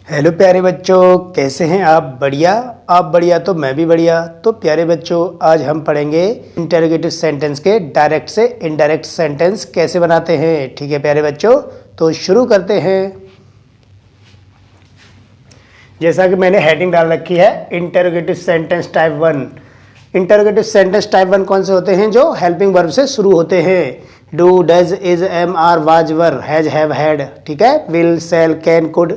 Hello प्यारे बच्चों, कैसे हैं आप? बढ़िया। आप बढ़िया तो मैं भी बढ़िया। तो प्यारे बच्चों, आज हम पढ़ेंगे इंटरोगेटिव सेंटेंस के डायरेक्ट से इनडायरेक्ट सेंटेंस कैसे बनाते हैं। ठीक है प्यारे बच्चों, तो शुरू करते हैं। जैसा कि मैंने हेडिंग डाल रखी है, interrogative sentence type 1। Interrogative sentence type 1 कौन से होते हैं? जो हेल्पिंग वर्ब से शुरू होते हैं। Do, does, is, am, are, was, were, has, have, had, ठीक है, विल, शैल, कैन, कुड,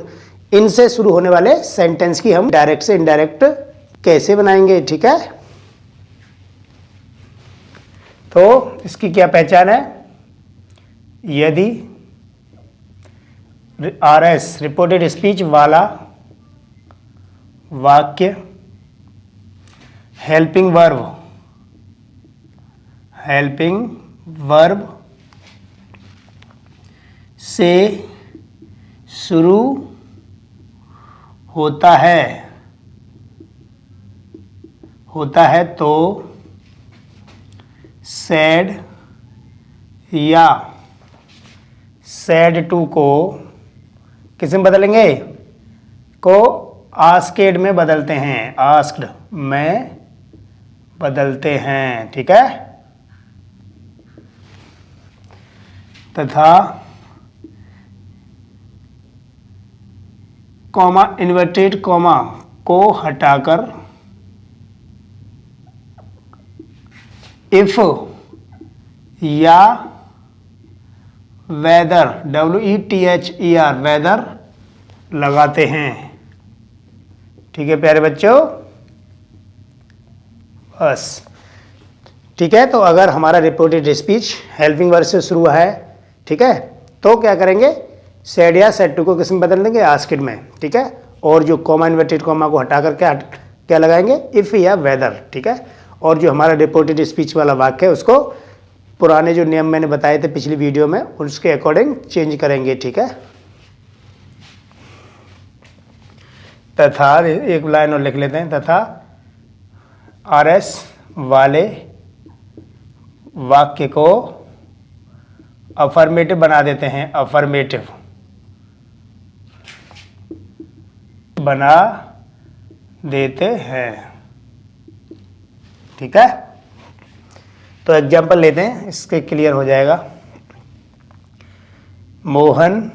इनसे शुरू होने वाले सेंटेंस की हम डायरेक्ट से इनडायरेक्ट कैसे बनाएंगे। ठीक है, तो इसकी क्या पहचान है? यदि आरएस रिपोर्टेड स्पीच वाला वाक्य हेल्पिंग वर्ब से शुरू होता है तो सैड या सैड टू को किस में बदलेंगे? को आस्केड में बदलते हैं। आस्क्ड में बदलते हैं। ठीक है, तथा कॉमा, इन्वर्टेड कॉमा को हटाकर इफ या वेदर, WETHER, वेदर लगाते हैं। ठीक है प्यारे बच्चों, बस। ठीक है, तो अगर हमारा रिपोर्टेड स्पीच हेल्पिंग वर्ब से शुरू हुआ है, ठीक है, तो क्या करेंगे? सैड या सैड टू को किस में बदल देंगे? आस्क्ड में। ठीक है, और जो कॉमा, इन्वर्टेड कॉमा को हटाकर क्या लगाएंगे? इफ या वेदर। ठीक है, और जो हमारा रिपोर्टेड स्पीच वाला वाक्य है उसको पुराने जो नियम मैंने बताए थे पिछली वीडियो में उसके अकॉर्डिंग चेंज करेंगे। ठीक है, तथा एक लाइन और लिख लेते हैं, तथा आरएस वाले वाक्य को अफर्मेटिव बना देते हैं। अफर्मेटिव बना देते हैं। ठीक है, तो एग्जाम्पल लेते हैं, इसके क्लियर हो जाएगा। Mohan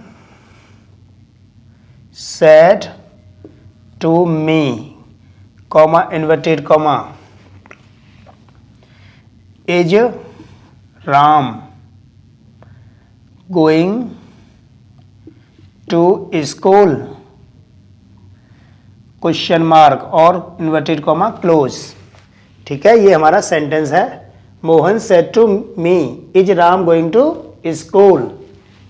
said to me, comma, inverted comma, is Ram going to school, question mark और इन्वर्टेड कॉमा क्लोज। ठीक है, ये हमारा सेंटेंस है। Mohan said to me, is Ram going to school.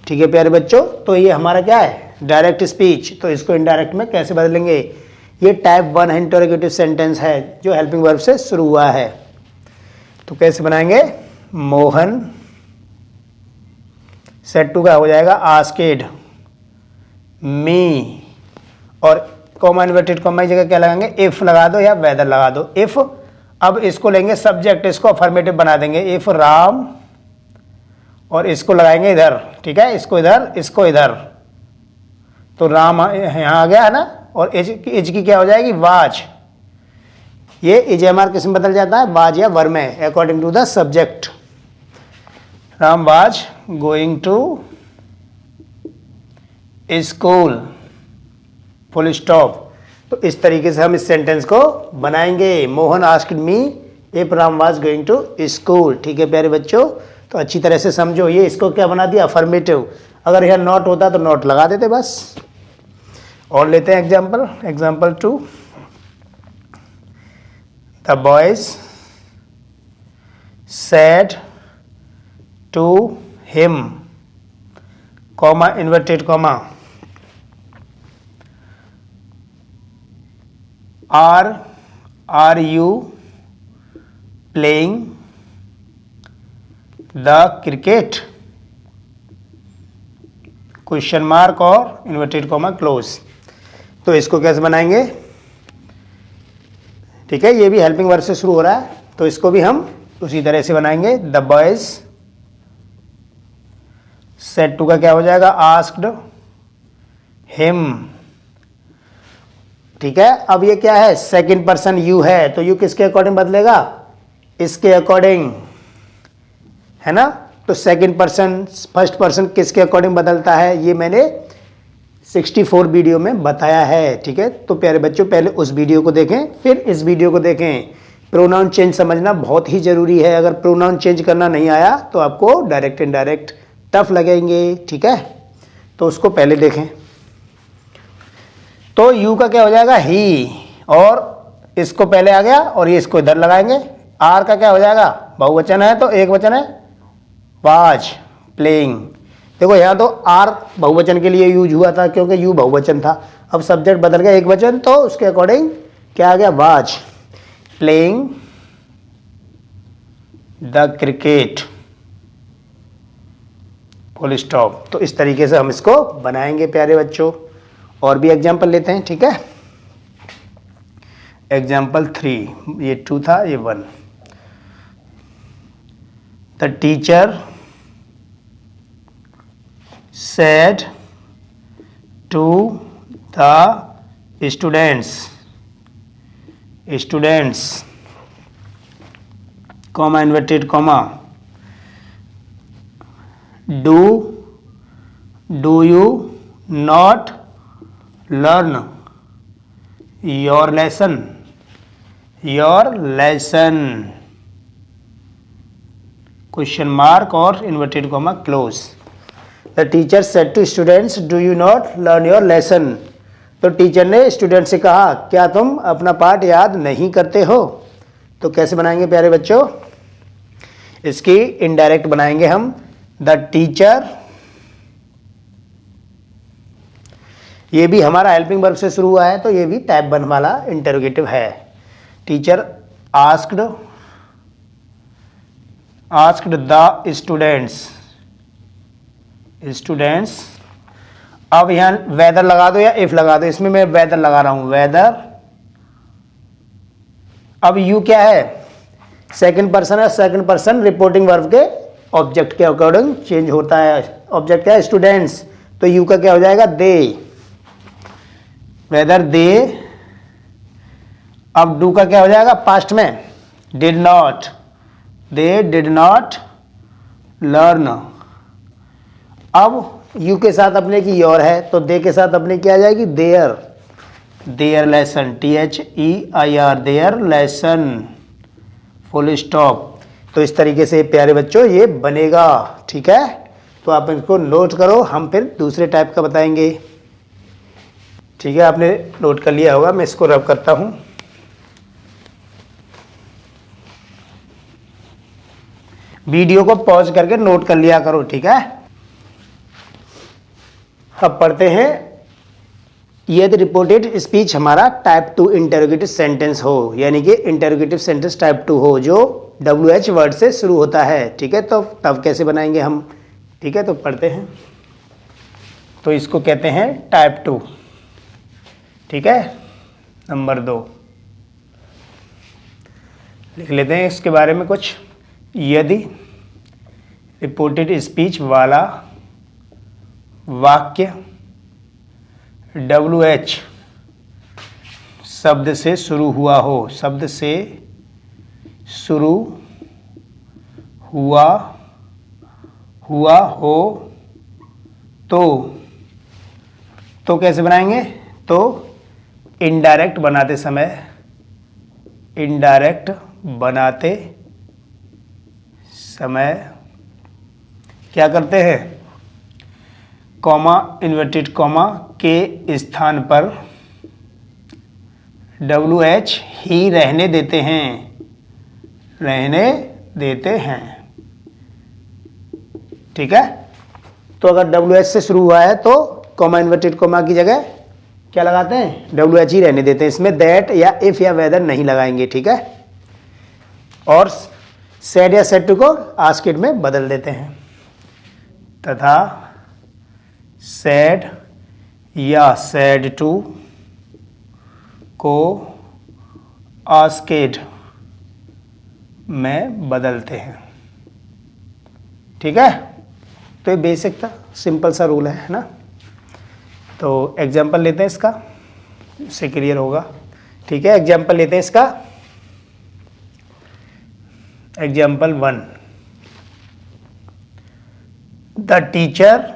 ठीक है प्यारे बच्चों, तो ये हमारा क्या है? Direct speech. तो इसको इनडायरेक्ट में कैसे बदलेंगे? ये टाइप 1 इंटरोगेटिव सेंटेंस है जो हेल्पिंग वर्ब से शुरू हुआ है। तो कैसे बनाएंगे? मोहन सेड टू का हो जाएगा आस्केड मी, और कॉमा, इन्वर्टेड कॉमा की जगह क्या लगाएंगे? इफ लगा दो या वेदर लगा दो। इफ, अब इसको लेंगे सब्जेक्ट, इसको अफर्मेटिव बना देंगे। इफ राम, और इसको लगाएंगे इधर। ठीक है, इसको इधर, इसको इधर, तो राम यहाँ आ गया है ना। और इज की क्या हो जाएगी? वाज। ये इज एमआर किस में बदल जाता है? वाज या वर में, according to the subject. Ram was going to school, full stop. तो इस तरीके से हम इस सेंटेंस को बनाएंगे। Mohan asked me if Ram was going to school. ठीक है प्यारे बच्चों, तो अच्छी तरह से समझो। ये इसको क्या बना दिया? अफर्मेटिव। अगर यह नॉट होता तो नॉट लगा देते बस। और लेते हैं example 2। The boys said to him, comma, inverted comma, are you playing the cricket, question mark और इन्वर्टेड कॉमा क्लोज। तो इसको कैसे बनाएंगे? ठीक है, ये भी हेल्पिंग वर्ब से शुरू हो रहा है, तो इसको भी हम उसी तरह से बनाएंगे। द बॉयज सेड टू का क्या हो जाएगा? आस्क्ड हिम ठीक है। अब ये क्या है, सेकंड पर्सन यू है, तो यू किसके अकॉर्डिंग बदलेगा, इसके अकॉर्डिंग, है ना। तो सेकंड पर्सन फर्स्ट पर्सन किसके अकॉर्डिंग बदलता है, ये मैंने 64 वीडियो में बताया है, ठीक है। तो प्यारे बच्चों पहले उस वीडियो को देखें फिर इस वीडियो को देखें। प्रोनाउन चेंज समझना बहुत ही जरूरी है, अगर प्रोनाउन चेंज करना नहीं आया तो आपको डायरेक्ट इनडायरेक्ट टफ लगेंगे, ठीक है। तो उसको पहले देखें। तो यू का क्या हो जाएगा, ही, और इसको पहले आ गया और ये इसको इधर लगाएंगे। आर का क्या हो जाएगा, बहुवचन है तो एक वचन है, वाज प्लेइंग। देखो यहाँ तो आर बहुवचन के लिए यूज हुआ था क्योंकि यू बहुवचन था, अब सब्जेक्ट बदल गया एक वचन, तो उसके अकॉर्डिंग क्या आ गया, was playing the cricket, full stop. तो इस तरीके से हम इसको बनाएंगे प्यारे बच्चों। और भी एग्जाम्पल लेते हैं, ठीक है। एग्जाम्पल 3, ये 2 था, ये 1। The teacher said to the students, comma inverted comma, do you not learn your lesson, question mark और inverted comma close। The teacher said to students, do you not learn your lesson? तो teacher ने student से कहा, क्या तुम अपना पाठ याद नहीं करते हो। तो कैसे बनाएंगे प्यारे बच्चों, इसकी इनडायरेक्ट बनाएंगे हम। द टीचर, ये भी हमारा हेल्पिंग वर्ब से शुरू हुआ है तो ये भी टाइप 1 वाला इंटरोगेटिव है। Teacher asked the students. अब यहां वेदर लगा दो या इफ लगा दो, इसमें मैं वेदर लगा रहा हूं, वेदर। अब यू क्या है, सेकंड पर्सन है, सेकंड पर्सन रिपोर्टिंग वर्ब के ऑब्जेक्ट के अकॉर्डिंग चेंज होता है। ऑब्जेक्ट क्या है, स्टूडेंट्स, तो यू का क्या हो जाएगा, दे, वेदर दे। अब डू का क्या हो जाएगा, पास्ट में, did not, they did not learn. अब यू के साथ अपने की योर है तो दे के साथ अपने की आ जाएगी there lesson, THEIR, there lesson, full stop. तो इस तरीके से प्यारे बच्चों ये बनेगा, ठीक है। तो आप इनको नोट करो, हम फिर दूसरे टाइप का बताएंगे, ठीक है। आपने नोट कर लिया होगा, मैं इसको रब करता हूं। वीडियो को पॉज करके नोट कर लिया करो, ठीक है। अब पढ़ते हैं, यदि रिपोर्टेड स्पीच हमारा टाइप 2 इंटरोगेटिव सेंटेंस हो, यानी कि इंटरोगेटिव सेंटेंस टाइप 2 हो जो WH वर्ड से शुरू होता है, ठीक है। तो तब कैसे बनाएंगे हम, ठीक है। तो पढ़ते हैं, तो इसको कहते हैं टाइप 2, ठीक है। नंबर 2 लिख लेते हैं इसके बारे में कुछ। यदि रिपोर्टेड स्पीच वाला वाक्य WH शब्द से शुरू हुआ हो, शब्द से शुरू हुआ हो तो कैसे बनाएंगे, तो इनडायरेक्ट बनाते समय क्या करते हैं, कॉमा इन्वर्टेड कॉमा के स्थान पर WH ही रहने देते हैं, ठीक है। तो अगर WH से शुरू हुआ है तो कॉमा इन्वर्टेड कॉमा की जगह क्या लगाते हैं, WH ही रहने देते हैं, इसमें दैट या इफ या वेदर नहीं लगाएंगे, ठीक है। और सेड या सेड टू को आस्क इट में बदल देते हैं, तथा सेड या सेड टू को आस्केड में बदलते हैं, ठीक है। तो ये बेसिक था, सिंपल सा रूल है ना। तो एग्जाम्पल लेते हैं इसका। इससे क्लियर होगा। ठीक है, एग्जाम्पल लेते हैं इसका। Example 1, the teacher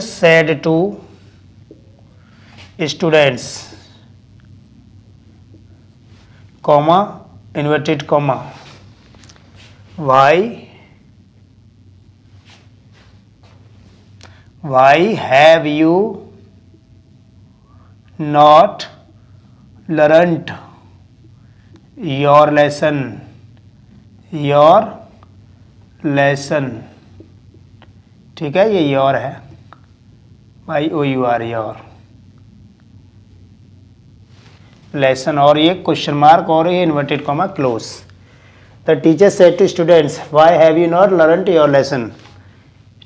said to students, comma, inverted comma, why have you not learnt your lesson। ठीक है, ये योर है, YOUR, योर लेसन, और ये क्वेश्चन मार्क और ये inverted comma close. The teacher said to students, why have you not learned your lesson.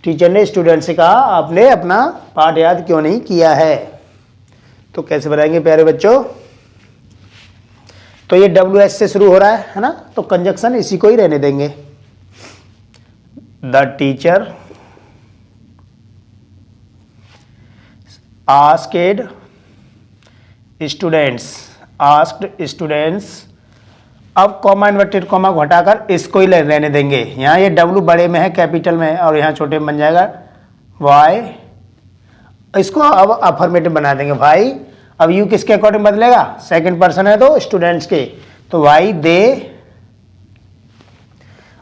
Teacher ने student से कहा, आपने अपना पाठ याद क्यों नहीं किया है। तो कैसे बनाएंगे प्यारे बच्चों, तो ये WH से शुरू हो रहा है ना, तो कंजक्शन इसी को ही रहने देंगे। द टीचर आस्क्ड स्टूडेंट्स, अब कॉमा इन्वर्टेड कॉमा को हटाकर इसको ही रहने देंगे। यहाँ ये W बड़े में है, कैपिटल में है, और यहाँ छोटे में बन जाएगा वाई। इसको अब अफर्मेटिव बना देंगे भाई। अब यू किसके अकॉर्डिंग बदलेगा, सेकंड पर्सन है तो स्टूडेंट्स के, तो वाई दे।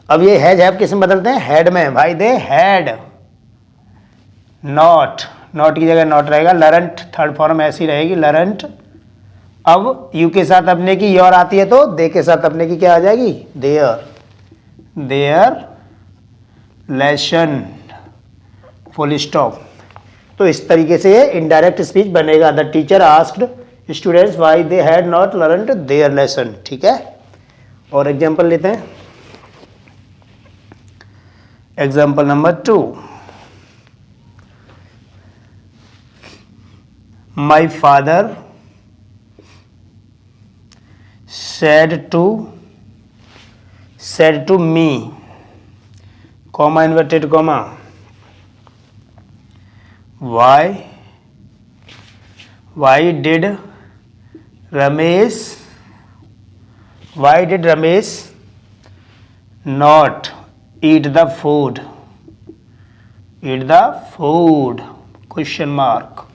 अब ये हैव किस में बदलते हैं, हेड में। भाई दे हैड नॉट की जगह नॉट रहेगा। लर्नट थर्ड फॉर्म ऐसी रहेगी, लर्नट। अब यू के साथ अपने की योर आती है तो दे के साथ अपने की क्या आ जाएगी, देयर लेसन, फुल स्टॉप। तो इस तरीके से इनडायरेक्ट स्पीच बनेगा। The teacher asked students why they had not learned there lesson. ठीक है, और एग्जांपल लेते हैं। Example number 2, my father said to me, comma inverted comma, why did Ramesh not eat the food, question mark।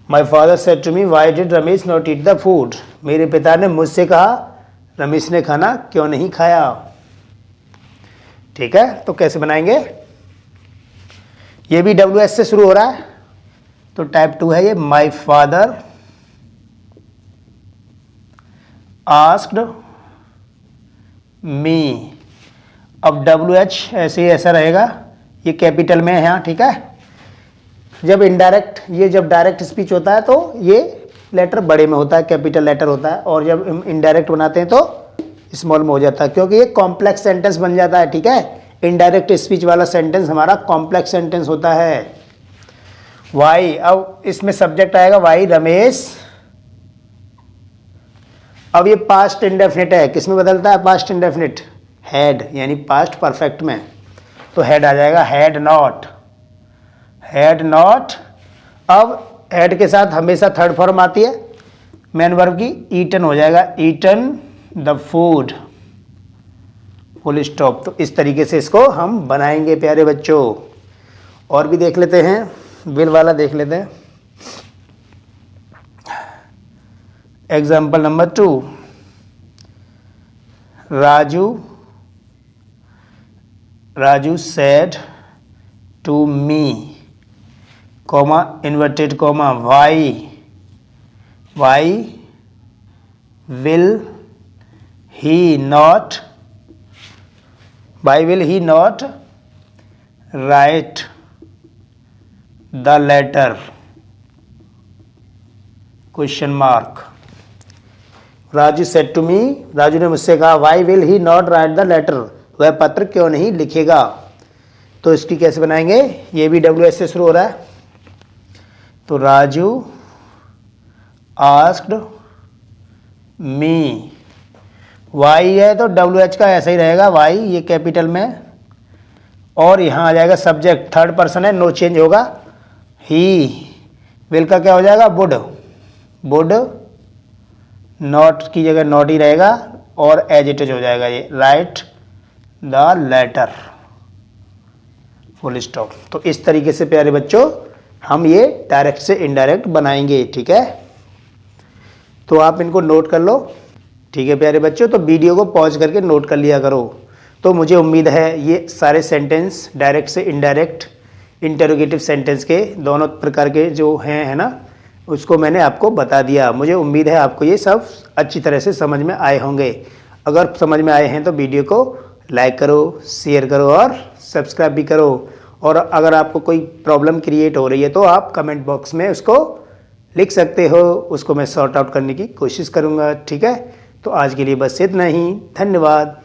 My father said to me, why did Ramesh not eat the food? मेरे पिता ने मुझसे कहा, रमेश ने खाना क्यों नहीं खाया। ठीक है, तो कैसे बनाएंगे, ये भी WH से शुरू हो रहा है, तो टाइप 2 है ये। माई फादर आस्क्ड मी, अब WH ऐसे ही ऐसा रहेगा, ये कैपिटल में है यहाँ। ठीक है, जब इनडायरेक्ट, ये जब डायरेक्ट स्पीच होता है तो ये लेटर बड़े में होता है, कैपिटल लेटर होता है, और जब इनडायरेक्ट बनाते हैं तो स्मॉल में हो जाता है, क्योंकि ये कॉम्प्लेक्स सेंटेंस बन जाता है। ठीक है, इनडायरेक्ट स्पीच वाला सेंटेंस हमारा कॉम्प्लेक्स सेंटेंस होता है। वाई, अब इसमें सब्जेक्ट आएगा वाई रमेश। अब ये पास्ट इंडेफिनिट है, किसमें बदलता है पास्ट इंडेफिनिट, हैड, यानी पास्ट परफेक्ट में, तो हैड आ जाएगा, हैड नॉट। अब हैड के साथ हमेशा थर्ड फॉर्म आती है मेन वर्ब की, ईटन हो जाएगा, eaten the food, full stop. तो इस तरीके से इसको हम बनाएंगे प्यारे बच्चों। और भी देख लेते हैं, विल वाला देख लेते हैं। Example number 2, Raju said to me, comma inverted comma, why will he not write the letter, question mark. Raju said to me, Raju ने मुझसे कहा, why will he not write the letter, वह पत्र क्यों नहीं लिखेगा। तो इसकी कैसे बनाएंगे, ये भी WH से शुरू हो रहा है, तो राजू आस्क्ड मी, वाई है तो WH का ऐसा ही रहेगा, वाई ये कैपिटल में, और यहाँ आ जाएगा सब्जेक्ट, थर्ड पर्सन है, नो चेंज होगा, ही विल का क्या हो जाएगा, वुड, वुड नॉट की जगह नॉट ही रहेगा और एज इट इज हो जाएगा ये, write the letter, full stop. तो इस तरीके से प्यारे बच्चों हम ये डायरेक्ट से इनडायरेक्ट बनाएंगे, ठीक है। तो आप इनको नोट कर लो, ठीक है प्यारे बच्चों। तो वीडियो को पॉज करके नोट कर लिया करो। तो मुझे उम्मीद है ये सारे सेंटेंस डायरेक्ट से इनडायरेक्ट इंटरोगेटिव सेंटेंस के दोनों प्रकार के जो हैं, है ना, उसको मैंने आपको बता दिया। मुझे उम्मीद है आपको ये सब अच्छी तरह से समझ में आए होंगे। अगर समझ में आए हैं तो वीडियो को लाइक करो, शेयर करो और सब्सक्राइब भी करो। और अगर आपको कोई प्रॉब्लम क्रिएट हो रही है तो आप कमेंट बॉक्स में उसको लिख सकते हो, उसको मैं सॉर्ट आउट करने की कोशिश करूँगा, ठीक है। तो आज के लिए बस इतना ही, धन्यवाद।